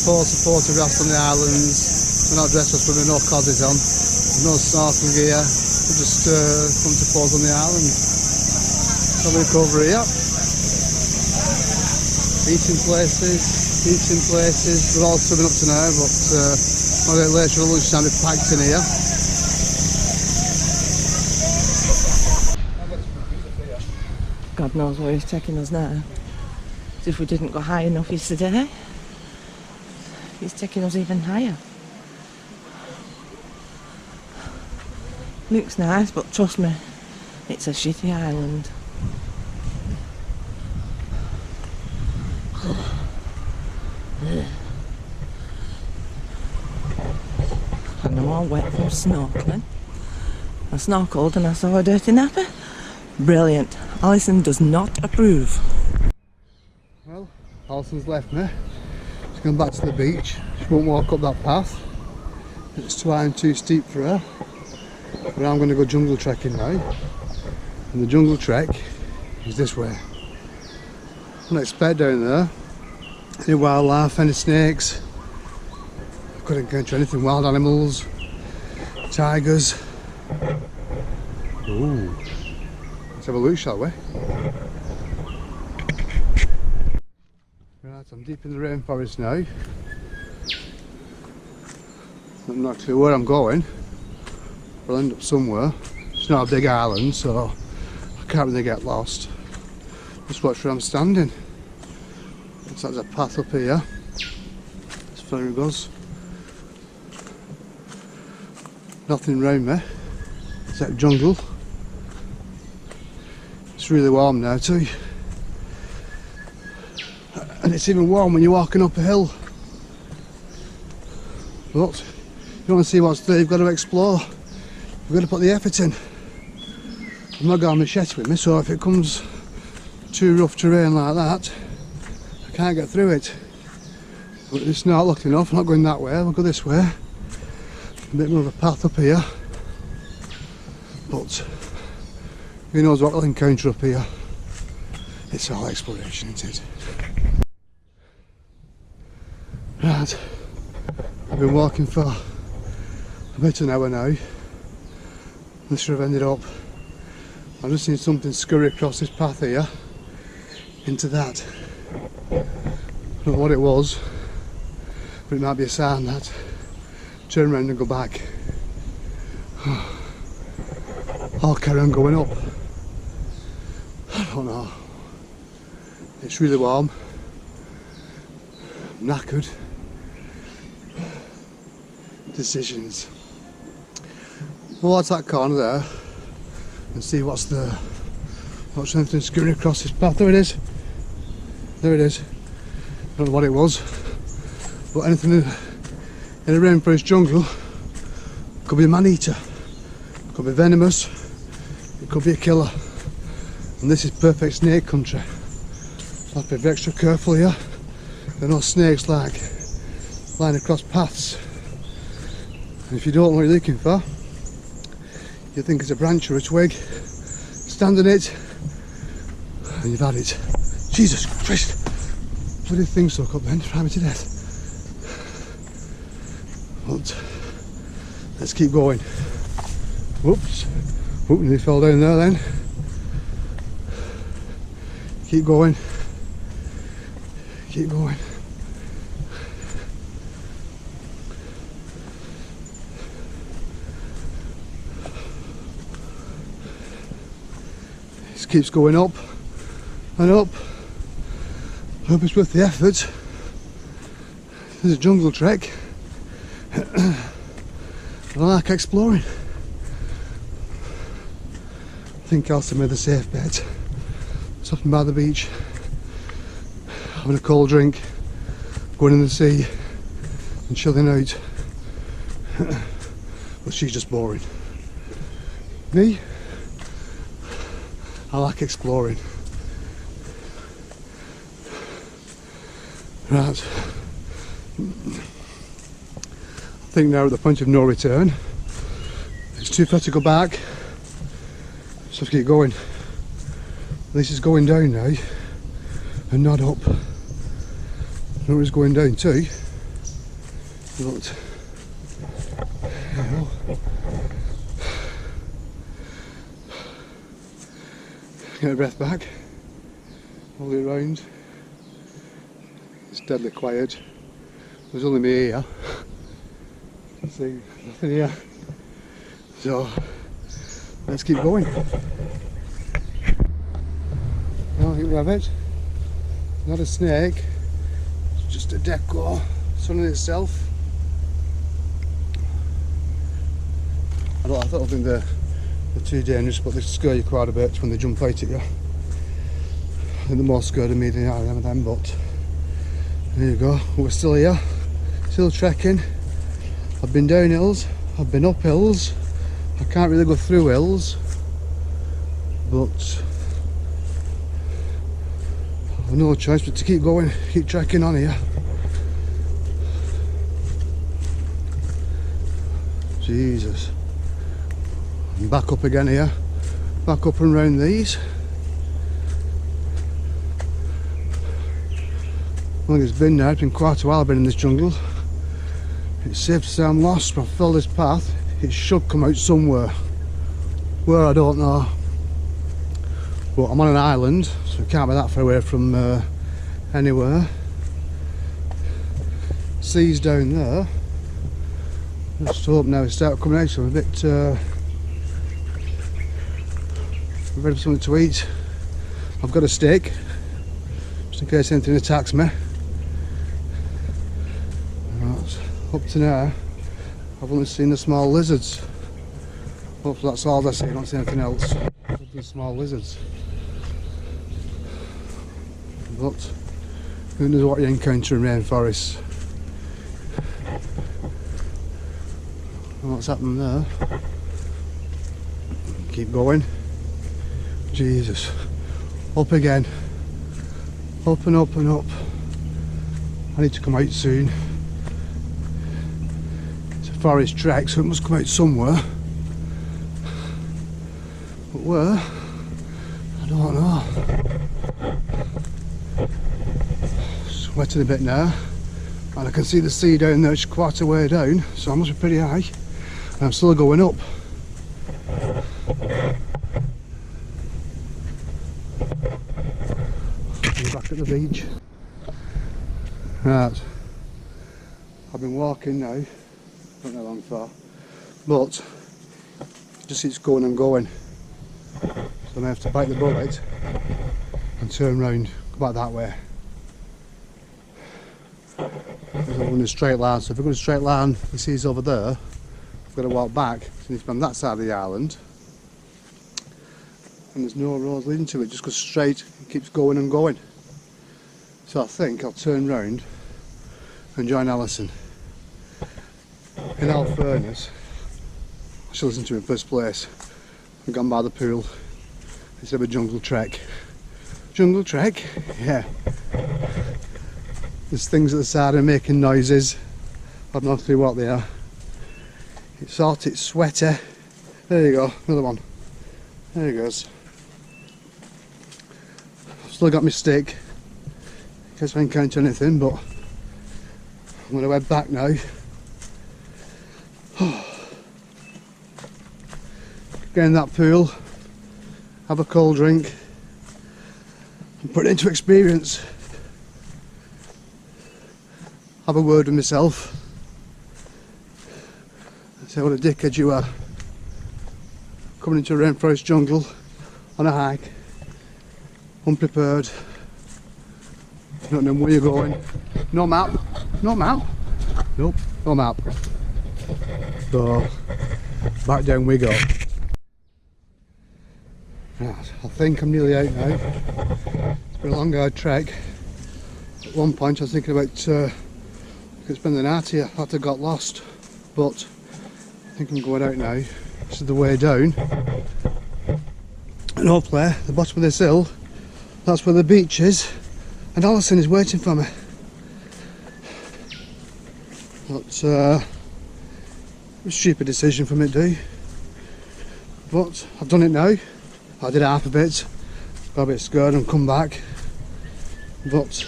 photographs on the islands. We're not dressed up with no coddies on, no snorkeling gear. We just come to pose on the island. Have a look over here. Eating places. We're all swimming up to now, but a bit later at lunchtime we're packed in here. God knows where he's taking us now. As if we didn't go high enough yesterday. He's taking us even higher. Looks nice, but trust me, it's a shitty island. And I'm all wet from snorkeling. I snorkeled and I saw a dirty nappy. Brilliant. Alison does not approve. Well, Alison's left me. She's gone back to the beach. She won't walk up that path. It's too high and too steep for her. But I'm going to go jungle trekking now. And the jungle trek is this way. I don't expect down there any wildlife, any snakes. I couldn't encounter anything, wild animals, tigers. Ooh. Let's have a look, shall we? Right, I'm deep in the rainforest now. I'm not clear where I'm going. I'll end up somewhere. It's not a big island, so I can't really get lost. Just watch where I'm standing. Looks like there's a path up here. As far as it goes. Nothing around me except jungle. It's really warm now too. And it's even warm when you're walking up a hill. But if you want to see what's there, you've got to explore. You've got to put the effort in. I've not got a machete with me, so if it comes too rough terrain like that, I can't get through it. But it's not looking enough, I'm not going that way, I'll go this way. A bit more of a path up here. But who knows what we'll encounter up here. It's all exploration, isn't it? Right, I've been walking for about an hour now. This should have ended up. I've just seen something scurry across this path here into that. I don't know what it was, but it might be a sign that turn around and go back. I'll carry on going up. I don't know. It's really warm. I'm knackered. Decisions. Well, watch that corner there and see what's there. Watch anything scurrying across this path. There it is. There it is. I don't know what it was, but anything in a rainforest jungle could be a man-eater, could be venomous, it could be a killer. And this is perfect snake country. So I'll have to be extra careful here. There are no snakes like lying across paths. And if you don't know what you're looking for, you think it's a branch or a twig, stand on it, and you've had it. Jesus Christ! Bloody thing stuck up then, fried me to death. But let's keep going. Whoops! Oop, nearly fell down there then. Keep going. Keep going. This keeps going up and up. I hope it's worth the effort. This is a jungle trek. I like exploring. I think Elsa made a safe bet. Stopping by the beach, having a cold drink, going in the sea and chilling out. But she's just boring. Me? I like exploring. Right. I think now we're at the point of no return. It's too far to go back, so I have to keep going. This is going down now and not up. I know where it's going down to. But you know, get a breath back, hold it round. It's deadly quiet. There's only me here. See, nothing here. So let's keep going. Well, here we have it. Not a snake, it's just a deco sunning itself. I don't think they're too dangerous, but they scare you quite a bit when they jump out at you. I think they're more scared of me than I am of them, but there you go. We're still here, still trekking. I've been down hills, I've been up hills. I can't really go through hills, but I've no choice but to keep going, keep trekking on here. Jesus. I'm back up again here, back up and round these. I think it's been there, it's been quite a while I've been in this jungle. It's safe to say I'm lost, but I've followed this path. It should come out somewhere. Where, I don't know. But I'm on an island, so it can't be that far away from anywhere. Sea's down there. Just hope now it's started coming out, so I'm a bit ready for something to eat. I've got a steak, just in case anything attacks me. Right, up to now, I've only seen the small lizards. Hopefully that's all I see, I don't see anything else. The small lizards. But who knows what you encounter in rainforests. What's happening there? Keep going. Jesus. Up again. Up and up and up. I need to come out soon. It's a forest trek, so it must come out somewhere. But where? I don't know. Sweating a bit now. And I can see the sea down there, it's quite a way down, so I must be pretty high. And I'm still going up. Back at the beach. Right. I've been walking now, don't know how long for, but it just keeps going and going. So I may have to bite the bullet and turn round, go back that way. Because I'm going in a straight line, so if I go in a straight line, the sea's over there, I've got to walk back, so I need to be on that side of the island. And there's no road leading to it, just goes straight and keeps going and going. So I think I'll turn round and join Alison. In all fairness, I should listen to him in first place. I've gone by the pool instead of a jungle trek. Jungle trek? Yeah. There's things at the side and making noises. I've no clue what they are. It's hot, it's sweaty. There you go, another one. There he goes. I've still got my stick in case I encounter anything, but I'm going to head back now. Get in that pool, have a cold drink, and put it into experience. Have a word with myself. Say what a dickhead you are. Coming into a rainforest jungle on a hike, unprepared. You don't know where you're going. No map. No map. Nope. No map. So back down we go. Right, I think I'm nearly out now. It's been a long hard trek. At one point I was thinking about spending the night here after I got lost, but I think I'm going out now. This is the way down, and hopefully the bottom of this hill, that's where the beach is, and Alison is waiting for me. That's a stupid decision for me to do, but I've done it now. I did half of it, got a bit scared and come back, but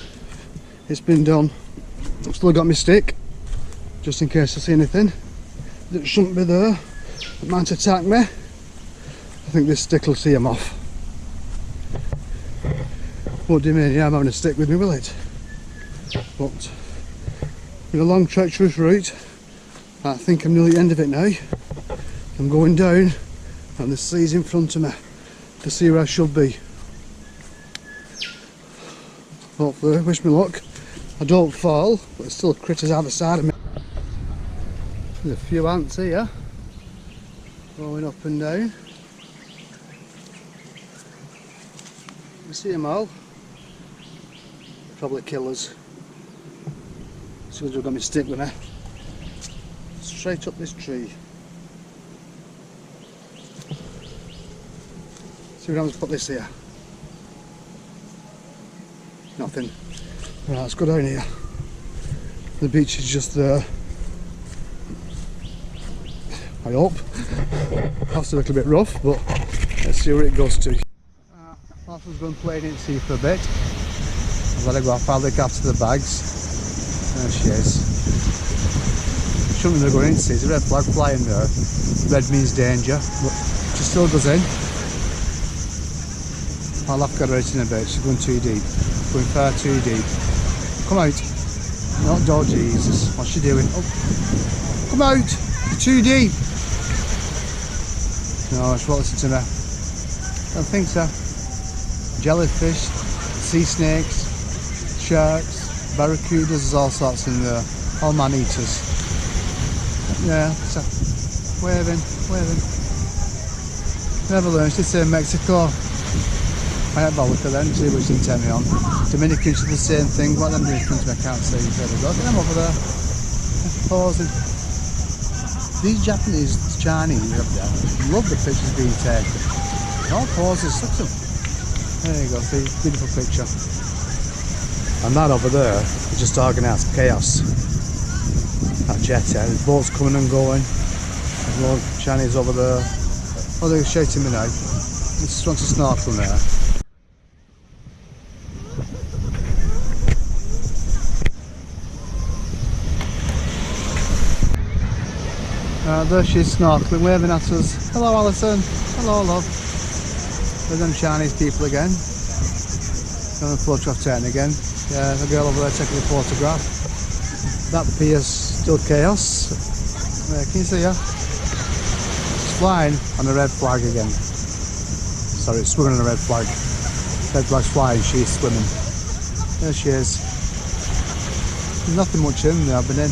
it's been done. I've still got my stick, just in case I see anything that shouldn't be there that might attack me. I think this stick will see him off. What do you mean? Yeah, I'm having a stick with me, will it? But with a long treacherous route, I think I'm nearly at the end of it now. I'm going down and the sea's in front of me to see where I should be. Hopefully, wish me luck. I don't fall, but there's still critters either side of me. There's a few ants here, going up and down. You see them all? Probably kill us. As soon as I've got my stick with me. Straight up this tree. See what happens, put this here. Nothing. Right, let's go down here. The beach is just there. I hope. That's a little bit rough, but let's see where it goes to. Martha's going playing in sea for a bit. I've got to go off, I'll look after the bags. There she is. Shouldn't be going in sea, there's a red flag flying there. Red means danger, but she still goes in. I'll have to get her out in a bit, she's going too deep. Going far too deep. Come out. Oh Jesus, what's she doing? Oh. Come out! You're too deep! No, she won't listen to me. Don't think so. Jellyfish, sea snakes, sharks, barracudas, there's all sorts in there. All man-eaters. Yeah, so waving. Never learned to say Mexico. I had a look at them, see which didn't turn me on. Dominicans do the same thing, what them doing in front of me, I can't see. There we go, look at them over there. Pausing. These Japanese, Chinese up there, love the pictures being taken. No pauses, look at them. There you go, see, beautiful picture. And that over there is just organised chaos. That jetty, there's boats coming and going. There's more Chinese over there. Oh, they're shouting me now. I just want to snorkel there. There she is snorkeling, waving at us. Hello Alison, hello love. There's them Chinese people again. Got a photograph taken again. Yeah, the girl over there taking a photograph. That pier's still chaos. Can you see her? It's flying on a red flag again. Sorry, it's swimming on a red flag. Red flag's flying, she's swimming. There she is. There's nothing much in there, I've been in.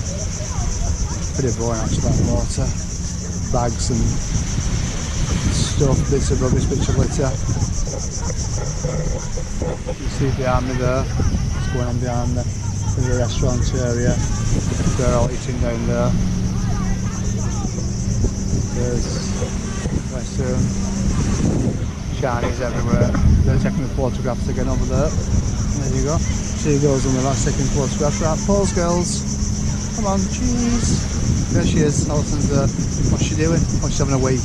Pretty boring actually, that water. Bags and stuff, bits of rubbish, bits of litter. You can see behind me there, what's going on behind me. There's a restaurant area. They're all eating down there. There's Western, Chinese everywhere. They're taking the photographs again over there. There you go. Seagulls on the last taking photographs. Right, pause girls. Come on, cheese. There she is, Alison's there. What's she doing? Oh, she's having a wee.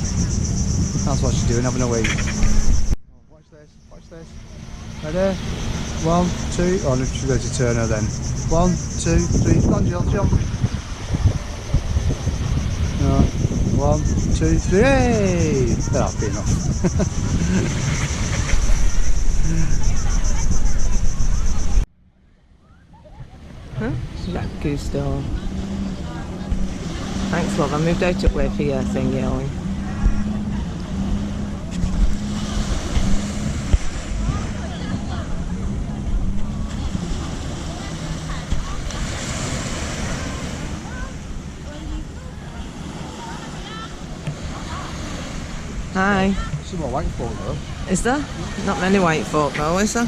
That's what she's doing, having a wee. Oh, watch this. Ready? 1, 2, oh, she's going to turn her then. 1, 2, 3, come on Jill, jump. No. 1, 2, 3, hey! That'll be enough. Huh? Jack Goose door. Thanks love, I moved out of way for your thing yelling. Hi. Some more white folk though. Is there? Not many white folk though, is there?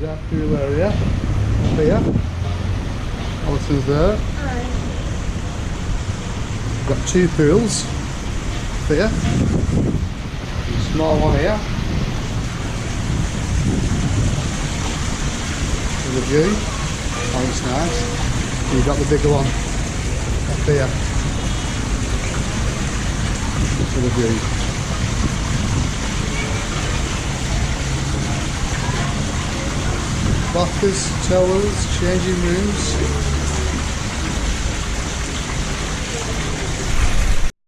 That pool area up here. Alison's there. Hi. We've got 2 pools here. A small one here. With the view. Oh, it's nice. And you've got the bigger one up here. for the view. Bathers, towels, changing rooms.